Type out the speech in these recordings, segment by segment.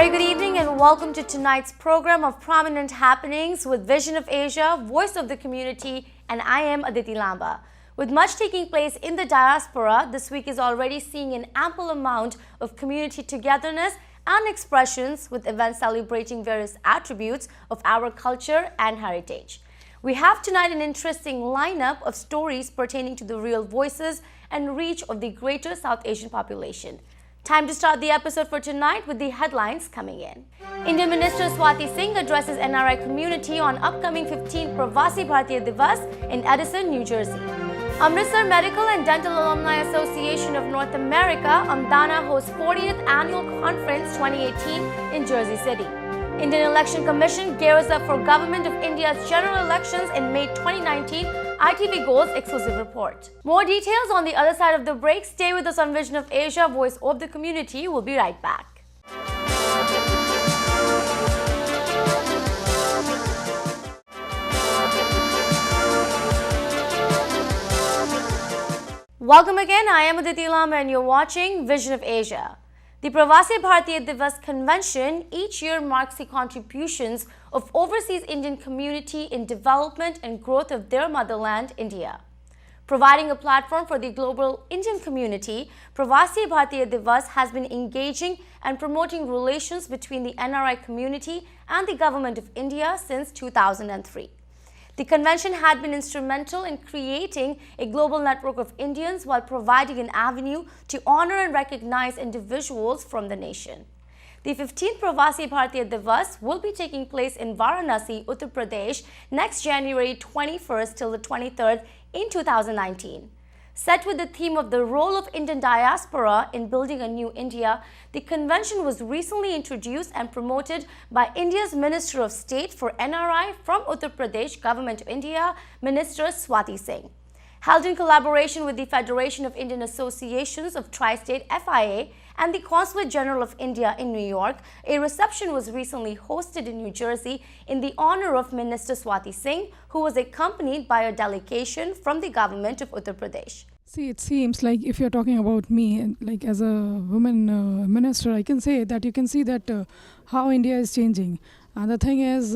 Very good evening and welcome to tonight's program of Prominent Happenings with Vision of Asia, Voice of the Community, and I am Aditi Lamba. With much taking place in the diaspora, this week is already seeing an ample amount of community togetherness and expressions with events celebrating various attributes of our culture and heritage. We have tonight an interesting lineup of stories pertaining to the real voices and reach of the greater South Asian population. Time to start the episode for tonight with the headlines coming in. Indian Minister Swati Singh addresses NRI community on upcoming 15th Pravasi Bharatiya Divas in Edison, New Jersey. Amritsar Medical and Dental Alumni Association of North America, AMDANA, hosts 40th Annual Conference 2018 in Jersey City. Indian Election Commission gears up for Government of India's general elections in May 2019, ITV Gold's exclusive report. More details on the other side of the break. Stay with us on Vision of Asia, Voice of the Community. We'll be right back. Welcome again. I am Aditi Lamba and you're watching Vision of Asia. The Pravasi Bharatiya Divas Convention each year marks the contributions of overseas Indian community in development and growth of their motherland, India. Providing a platform for the global Indian community, Pravasi Bharatiya Divas has been engaging and promoting relations between the NRI community and the Government of India since 2003. The convention had been instrumental in creating a global network of Indians while providing an avenue to honor and recognize individuals from the nation. The 15th Pravasi Bharatiya Divas will be taking place in Varanasi, Uttar Pradesh next January 21st till the 23rd in 2019. Set with the theme of the role of Indian diaspora in building a new India, the convention was recently introduced and promoted by India's Minister of State for NRI from Uttar Pradesh, Government of India, Minister Swati Singh. Held in collaboration with the Federation of Indian Associations of Tri-State FIA and the Consulate General of India in New York, a reception was recently hosted in New Jersey in the honor of Minister Swati Singh, who was accompanied by a delegation from the government of Uttar Pradesh. See, it seems like if you're talking about me, like as a woman minister, I can say that you can see that how India is changing. And the thing is,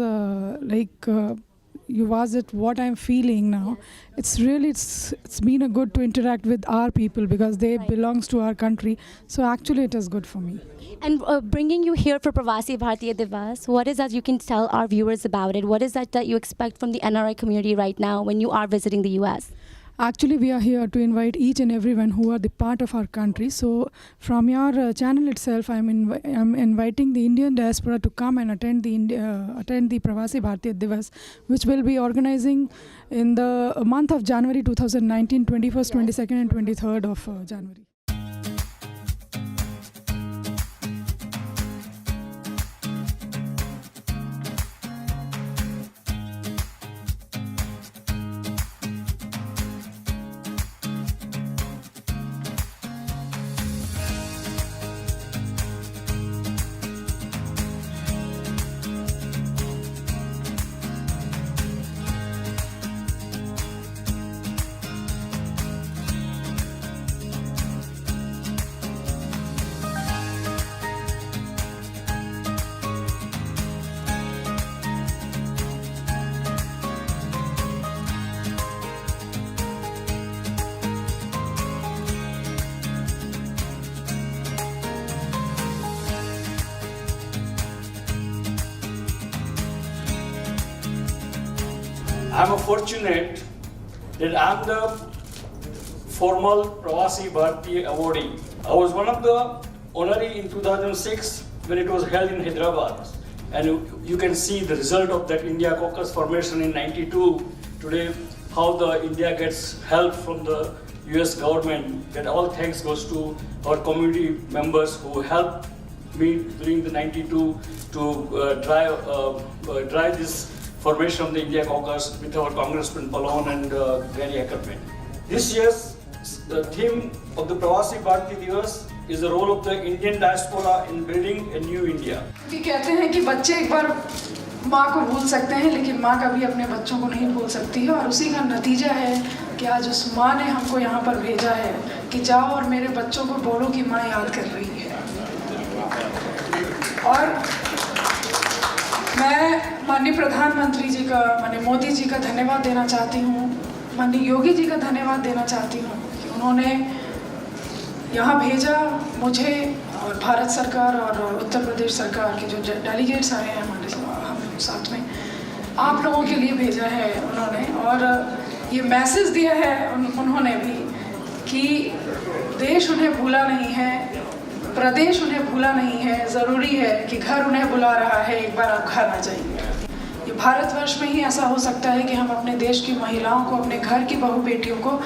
you asked it what I'm feeling now. It's been a good to interact with our people because they belongs to our country. So actually it is good for me. And bringing you here for Pravasi Bharatiya Divas, what is that you can tell our viewers about it? What is that you expect from the NRI community right now when you are visiting the US? Actually, we are here to invite each and everyone who are the part of our country. So, from your channel itself, I'm inviting the Indian diaspora to come and attend the Pravasi Bharatiya Divas, which will be organizing in the month of January 2019, 21st, 22nd, and 23rd of January. I'm fortunate that I'm the formal Pravasi Bharatiya awardee. I was one of the honoree in 2006 when it was held in Hyderabad. And you can see the result of that India caucus formation in 92. Today, how the India gets help from the US government. That all thanks goes to our community members who helped me during the 92 to drive this formation of the India caucus with our Congressman Palon and Gary Ackerman. This year's the theme of the Pravasi Bharatiya Divas is the role of the Indian diaspora in building a new India. कि कहते हैं कि बच्चे एक बार माँ को भूल सकते हैं लेकिन माँ कभी अपने बच्चों को नहीं भूल सकती है और उसी का नतीजा है कि आज उस माँ ने हमको यहाँ पर भेजा है कि जाओ और मेरे बच्चों को बोलो कि माँ याद कर रही है। और मैं माननीय प्रधानमंत्री जी का, माननीय मोदी जी का धन्यवाद देना चाहती हूँ, माननीय योगी जी का धन्यवाद देना चाहती हूँ कि उन्होंने यहाँ भेजा मुझे और भारत सरकार और उत्तर प्रदेश सरकार के जो डेलीगेट्स आए हैं हमारे हम साथ में, आप लोगों के लिए भेजा है उन्होंने, और ये मैसेज दिया है उन्होंने भी कि देश उन्हें भूला नहीं है, प्रदेश उन्हें भूला नहीं है, ज़रूरी है कि घर उन्हें बुला रहा है, एक बार आप घर आ जाइए। ये भारतवर्ष में ही ऐसा हो सकता है कि हम अपने देश की महिलाओं को, अपने घर की बहू बेटियों को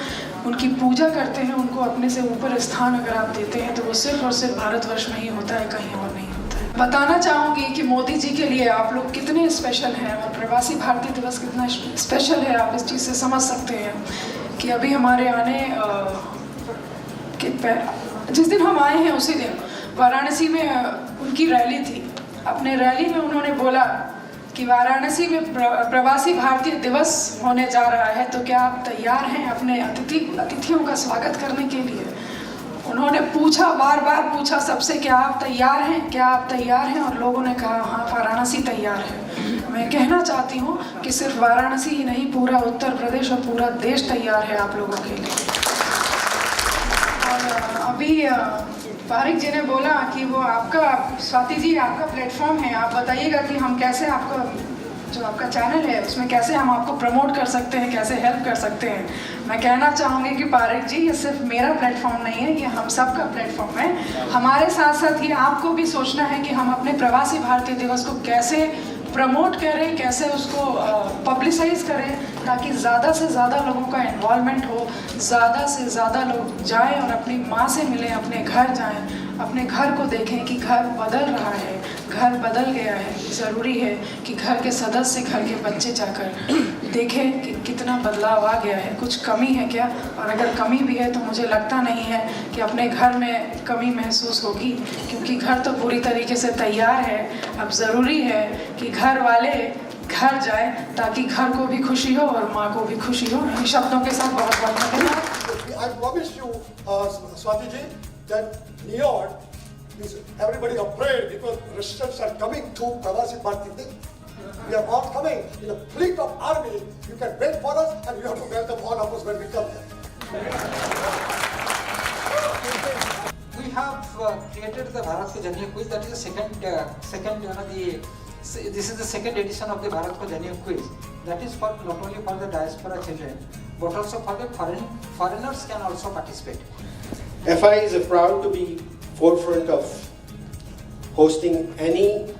उनकी पूजा करते हैं, उनको अपने से ऊपर स्थान अगर आप देते हैं तो वो सिर्फ और सिर्फ भारतवर्ष में ही होता है, कहीं और नहीं होता है। बताना चाहूँगी कि मोदी जी के लिए आप लोग कितने स्पेशल हैं और प्रवासी भारतीय दिवस कितना स्पेशल है, आप इस चीज़ से समझ सकते हैं कि अभी हमारे आने जिस दिन हम आए हैं उसी दिन वाराणसी में उनकी रैली थी। अपने रैली में उन्होंने बोला कि वाराणसी में प्रवासी भारतीय दिवस होने जा रहा है, तो क्या आप तैयार हैं अपने अतिथियों का स्वागत करने के लिए। उन्होंने पूछा, बार बार पूछा सबसे, क्या आप तैयार हैं, क्या आप तैयार हैं, और लोगों ने कहा हाँ वाराणसी तैयार है। मैं कहना चाहती हूँ कि सिर्फ वाराणसी ही नहीं, पूरा उत्तर प्रदेश और पूरा देश तैयार है आप लोगों के लिए। और अभी पारिक जी ने बोला कि वो आपका, स्वाति जी आपका प्लेटफॉर्म है, आप बताइएगा कि हम कैसे आपका जो आपका चैनल है उसमें कैसे हम आपको प्रमोट कर सकते हैं, कैसे हेल्प कर सकते हैं। मैं कहना चाहूँगी कि पारिक जी ये सिर्फ मेरा प्लेटफॉर्म नहीं है, ये हम सब का प्लेटफॉर्म है। हमारे साथ साथ ये आपको भी सोचना है कि हम अपने प्रवासी भारतीय दिवस को कैसे प्रमोट करें, कैसे उसको पब्लिसाइज करें, ताकि ज़्यादा से ज़्यादा लोगों का इन्वॉल्वमेंट हो, ज़्यादा से ज़्यादा लोग जाएं और अपनी माँ से मिलें, अपने घर जाएं, अपने घर को देखें कि घर बदल रहा है, घर बदल गया है। ज़रूरी है कि घर के सदस्य, घर के बच्चे जाकर देखें कि कितना बदलाव आ गया है, कुछ कमी है क्या, और अगर कमी भी है तो मुझे लगता नहीं है कि अपने घर में कमी महसूस होगी, क्योंकि घर तो पूरी तरीके से तैयार है। अब ज़रूरी है कि घर वाले घर जाए ताकि घर को भी खुशी हो और माँ को भी खुशी हो। इन शब्दों के साथ बहुत बहुत धन्यवाद। I promise you, Swati ji, that New York is everybody afraid because Russians are coming to Pravasi Bharati Day. We are not coming in a fleet of army. You can wait for us and you have to welcome all of us when we come there. We have created the Bharat Ko Janiye Quiz. That is the this is the second edition of the Bharat Ko Janiye Quiz. That is for not only for the diaspora children, but also for the foreigners can also participate. FI is proud to be forefront of hosting any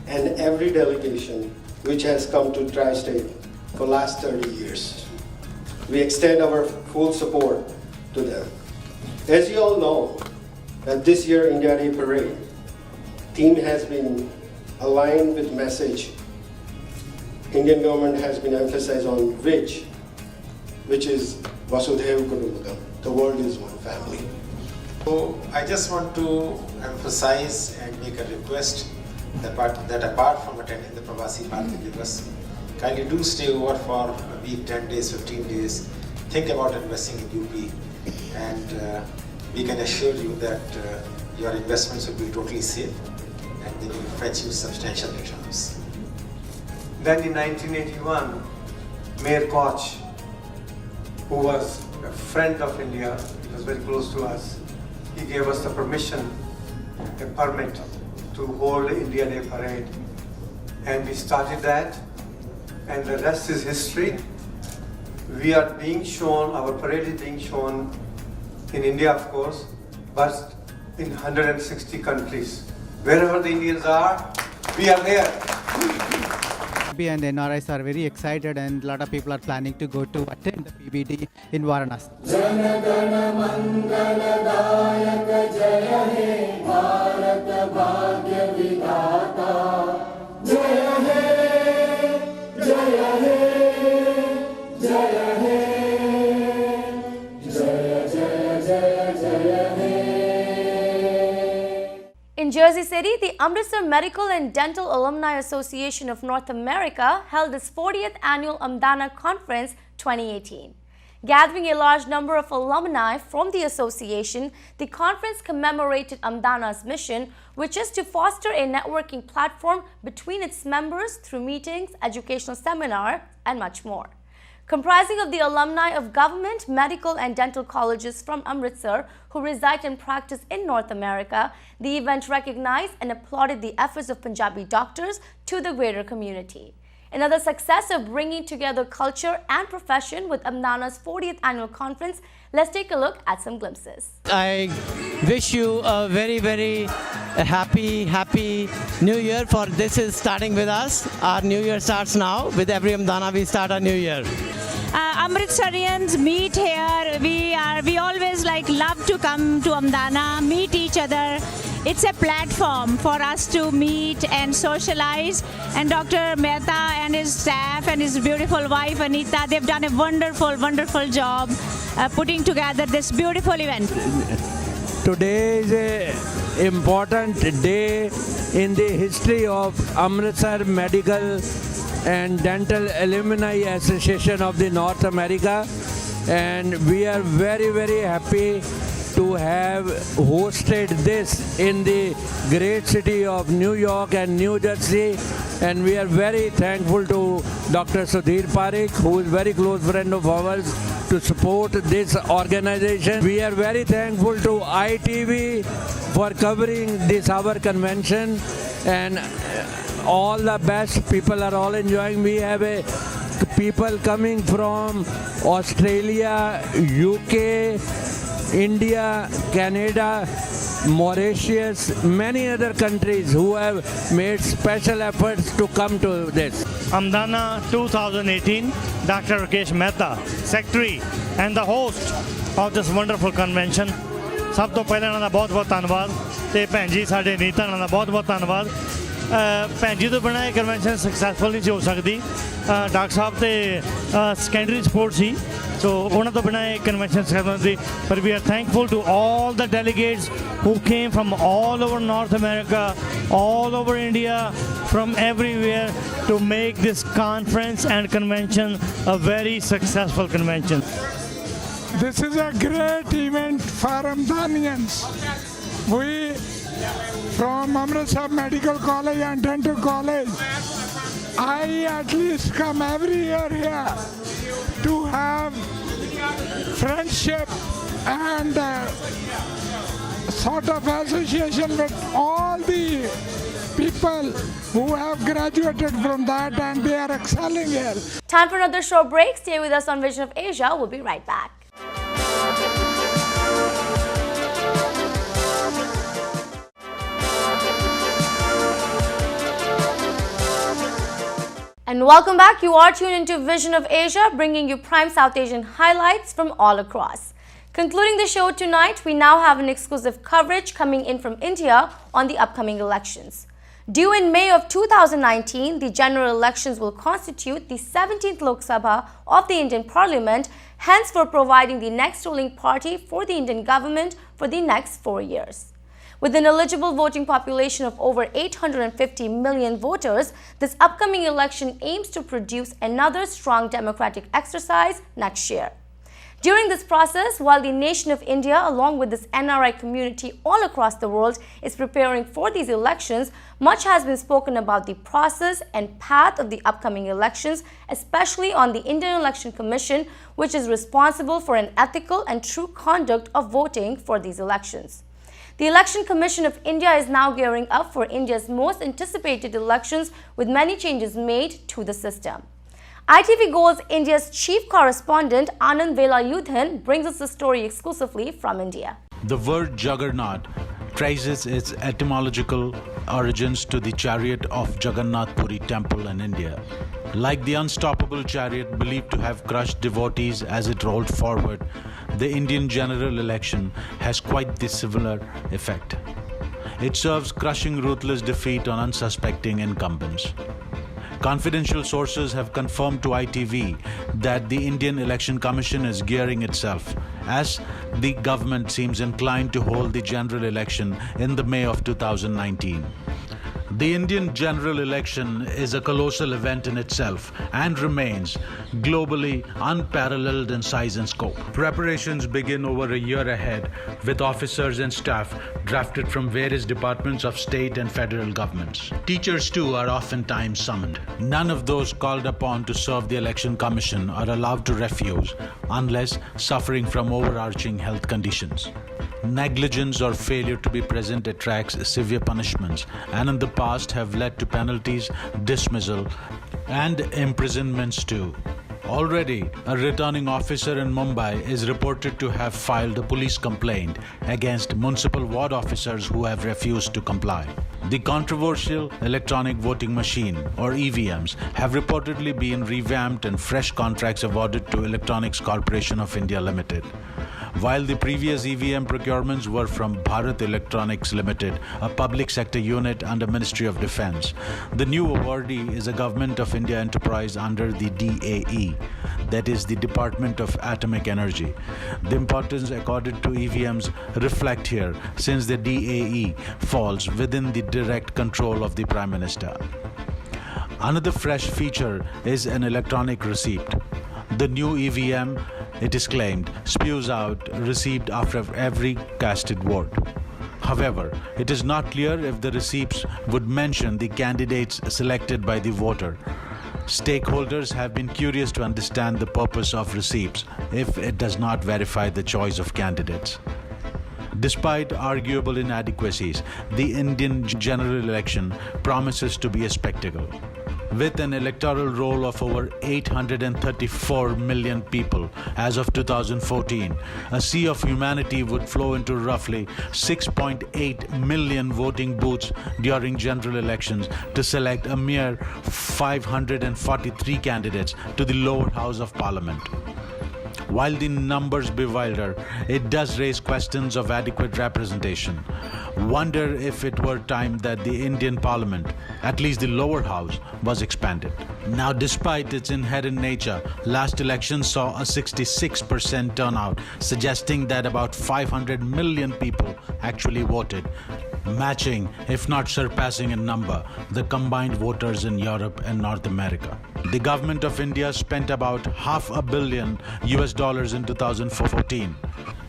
and every delegation which has come to Tri-State for last 30 years. We extend our full support to them. As you all know, that this year India Day Parade theme has been aligned with message Indian government has been emphasized on which is Vasudhaiva Kutumbakam, the world is one family. So I just want to emphasize and make a request that apart from attending the Pravasi Bharati Divas, kindly do stay over for a week, 10 days, 15 days, think about investing in UP, and we can assure you that your investments will be totally safe and they will fetch you substantial returns. Then in 1981, Mayor Koch, who was a friend of India, he was very close to us, he gave us the permission, a permit to hold India Day Parade, and we started that, and the rest is history. We are being shown, our parade is being shown in India of course, but in 160 countries. Wherever the Indians are, we are there. And NRIs are very excited, and a lot of people are planning to go to attend the PBD in Varanasi. In Jersey City, the Amritsar Medical and Dental Alumni Association of North America held its 40th Annual Amdana Conference 2018. Gathering a large number of alumni from the association, the conference commemorated Amdana's mission, which is to foster a networking platform between its members through meetings, educational seminars, and much more. Comprising of the alumni of government, medical and dental colleges from Amritsar who reside and practice in North America, the event recognized and applauded the efforts of Punjabi doctors to the greater community. Another success of bringing together culture and profession with Amdana's 40th annual conference. Let's take a look at some glimpses. I wish you a very, very happy New Year. For this is starting with us. Our New Year starts now. With every Amdana, we start our New Year. Amritsarians meet here. We always love to come to Amdana, meet each other. It's a platform for us to meet and socialize. And Dr. Mehta and his staff and his beautiful wife Anita, they've done a wonderful job putting together this beautiful event. Today is an important day in the history of Amritsar Medical and Dental Alumni Association of the North America, and we are very happy to have hosted this in the great city of New York and New Jersey, and we are very thankful to Dr. Sudhir Parikh, who is a very close friend of ours, to support this organization. We are very thankful to ITV for covering this our convention, and all the best. People are all enjoying. We have people coming from Australia, UK, India, Canada, Mauritius, many other countries who have made special efforts to come to this. Amdana 2018, Dr. Rakesh Mehta, Secretary and the host of this wonderful convention. ਸਭ ਤੋਂ ਪਹਿਲਾਂ ਇਹਨਾਂ ਦਾ ਬਹੁਤ ਧੰਨਵਾਦ ਤੇ ਭੈਣ ਜੀ ਸਾਡੇ ਨੀਤਾ ਇਹਨਾਂ ਦਾ ਬਹੁਤ ਧੰਨਵਾਦ। ਭੈਣ ਜੀ ਤੋਂ ਬਿਨਾਂ ਇਹ ਕਨਵੈਨਸ਼ਨ ਸਕਸੈਸਫੁਲ ਨਹੀਂ ਸੀ ਹੋ ਸਕਦੀ। ਡਾਕਟਰ ਸਾਹਿਬ ਤੇ ਸੈਕੰਡਰੀ ਸਪੋਰਟ ਸੀ, ਸੋ ਉਹਨਾਂ ਤੋਂ ਬਿਨਾਂ ਇਹ ਕਨਵੈਨਸ਼ਨ ਸਕਸੈਸਫੁਲ ਸੀ। ਪਰ we are thankful to all the delegates who came from all over North America, all over India, from everywhere to make this conference and convention a very successful convention. This is a great event for Amdanians. We from Amritsar Medical College and Dental College, I at least come every year here to have friendship and sort of association with all the people who have graduated from that, and they are excelling here. Time for another short break. Stay with us on Vision of Asia. We'll be right back. And welcome back. You are tuned into Vision of Asia, bringing you prime South Asian highlights from all across. Concluding the show tonight, we now have an exclusive coverage coming in from India on the upcoming elections. Due in May of 2019, the general elections will constitute the 17th Lok Sabha of the Indian Parliament, hence for providing the next ruling party for the Indian government for the next 4 years. With an eligible voting population of over 850 million voters, this upcoming election aims to produce another strong democratic exercise next year. During this process, while the nation of India, along with this NRI community all across the world, is preparing for these elections, much has been spoken about the process and path of the upcoming elections, especially on the Indian Election Commission, which is responsible for an ethical and true conduct of voting for these elections. The Election Commission of India is now gearing up for India's most anticipated elections, with many changes made to the system. ITV Gold's India's chief correspondent Anand Velayudhan brings us the story exclusively from India. The word Juggernaut traces its etymological origins to the chariot of Jagannath Puri temple in India. Like the unstoppable chariot believed to have crushed devotees as it rolled forward, the Indian general election has quite the similar effect. It serves crushing ruthless defeat on unsuspecting incumbents. Confidential sources have confirmed to ITV that the Indian Election Commission is gearing itself, as the government seems inclined to hold the general election in the May of 2019. The Indian general election is a colossal event in itself and remains globally unparalleled in size and scope. Preparations begin over a year ahead with officers and staff drafted from various departments of state and federal governments. Teachers too are oftentimes summoned. None of those called upon to serve the election commission are allowed to refuse unless suffering from overarching health conditions. Negligence or failure to be present attracts severe punishments and in the past have led to penalties, dismissal and imprisonments too. Already, a returning officer in Mumbai is reported to have filed a police complaint against municipal ward officers who have refused to comply. The controversial electronic voting machine, or EVMs, have reportedly been revamped and fresh contracts awarded to Electronics Corporation of India Limited. While the previous EVM procurements were from Bharat Electronics Limited, a public sector unit under Ministry of Defence, the new awardee is a Government of India enterprise under the DAE, that is the Department of Atomic Energy. The importance accorded to EVMs reflect here, since the DAE falls within the direct control of the Prime Minister. Another fresh feature is an electronic receipt. The new EVM, it is claimed, spews out received after every casted vote. However, it is not clear if the receipts would mention the candidates selected by the voter. Stakeholders have been curious to understand the purpose of receipts if it does not verify the choice of candidates. Despite arguable inadequacies, the Indian general election promises to be a spectacle. With an electoral roll of over 834 million people as of 2014, a sea of humanity would flow into roughly 6.8 million voting booths during general elections to select a mere 543 candidates to the lower house of parliament. While the numbers bewilder, it does raise questions of adequate representation. Wonder if it were time that the Indian Parliament, at least the lower house, was expanded. Now, despite its inherent nature, last election saw a 66% turnout, suggesting that about 500 million people actually voted, matching, if not surpassing in number, the combined voters in Europe and North America. The government of India spent about $500 million in 2014.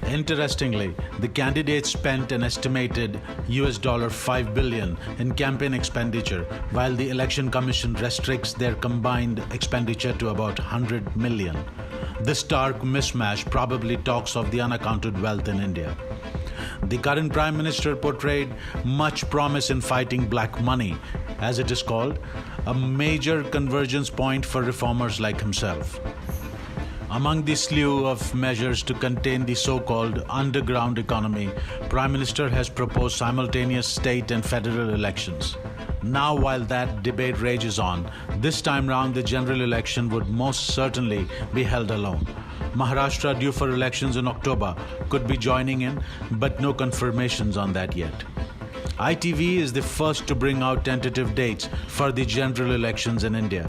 Interestingly, the candidates spent an estimated $5 billion in campaign expenditure, while the Election Commission restricts their combined expenditure to about $100 million. This stark mismatch probably talks of the unaccounted wealth in India. The current Prime Minister portrayed much promise in fighting black money, as it is called, a major convergence point for reformers like himself. Among the slew of measures to contain the so-called underground economy, Prime Minister has proposed simultaneous state and federal elections. Now, while that debate rages on, this time round the general election would most certainly be held alone. Maharashtra, due for elections in October, could be joining in, but no confirmations on that yet. ITV is the first to bring out tentative dates for the general elections in India.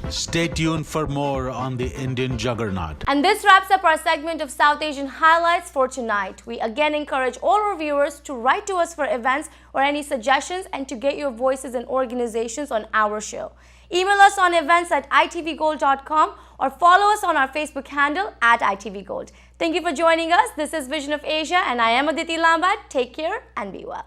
Stay tuned for more on the Indian juggernaut. And this wraps up our segment of South Asian highlights for tonight. We again encourage all our viewers to write to us for events or any suggestions and to get your voices and organizations on our show. Email us on events@itvgold.com or follow us on our Facebook handle @itvgold. Thank you for joining us. This is Vision of Asia and I am Aditi Lambat. Take care and be well.